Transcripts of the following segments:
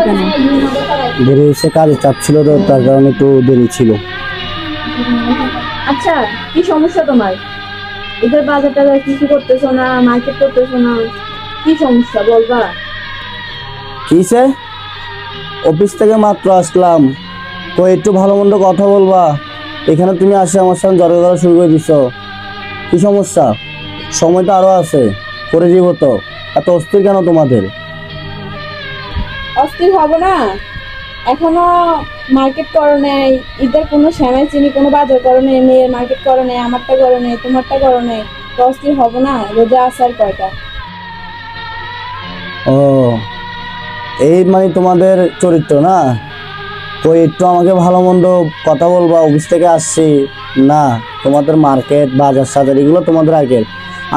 কেন? দেরি হয়েছে, কাজে চাপ ছিল তো, তার কারণে একটু দেরি ছিল। আচ্ছা, কি সমস্যা তোমার? এদের বাজার টাজার কিছু করতেছো না, মার্কেট করতেছো না, কি সমস্যা বলবা? কিসে? অফিস থেকে মাত্র আসলাম, কই একটু ভালো মন্দ কথা বলবা, এখানে তুমি আসে আমার সঙ্গে জড়ো করা শুরু করে দিছো। কি সমস্যা? সময় তো আরো আছে, করে দিব তো। এত অস্থির কেন তোমাদের? অস্থির হব না? এখনো মার্কেট করো নাই, ঈদের কোনো সেমাই চিনি কোনো বাজার করো নাই, মেয়ের মার্কেট করো নাই, আমারটা করো নাই, তোমারটা করো নাই, তো অস্থির হব না? রোজা আসার কয়টা? ও, এই মানে তোমাদের চরিত্র না? কই একটু আমাকে ভালো মন্দ কথা বলবা, অফিস থেকে আসছি। না, তোমাদের মার্কেট বাজার সাজার এগুলো তোমাদের আগের।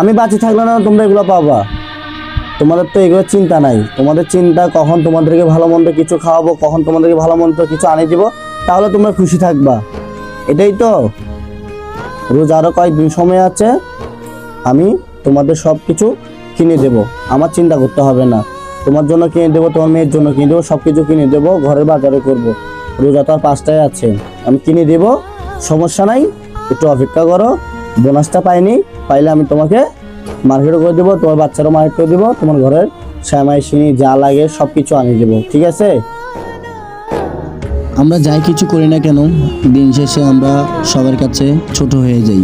আমি বাঁচি থাকলে না তোমরা এগুলো পাবা। তোমাদের তো এগুলো চিন্তা নাই, তোমাদের চিন্তা কখন তোমাদেরকে ভালো মন্দ কিছু খাওয়াবো, কখন তোমাদেরকে ভালো মন্দ কিছু আনিয়ে দিব, তাহলে তোমরা খুশি থাকবা। এটাই তো। রোজ আরো কয়েকদিন সময় আছে, আমি তোমাদের সব কিছু কিনে দেব, আমার চিন্তা করতে হবে না। তোমার জন্য কিনে দেবো, তোমার মেয়ের জন্য কিনে দেবো, সব কিছু কিনে দেবো, ঘরের বাজারে করব। রোজা তো আর 5টায় আছে, আমি কিনে দেবো, সমস্যা নাই। একটু অপেক্ষা করো, বোনাসটা পাইনি, পাইলে আমি তোমাকে মার্কেটও করে দেবো, তোমার বাচ্চারও মার্কেট করে দেবো, তোমার ঘরের শ্যামাই সিনি যা লাগে সব কিছু আনিয়ে দেবো, ঠিক আছে? আমরা যাই কিছু করি না কেন, দিন শেষে আমরা সবার কাছে ছোট হয়ে যাই।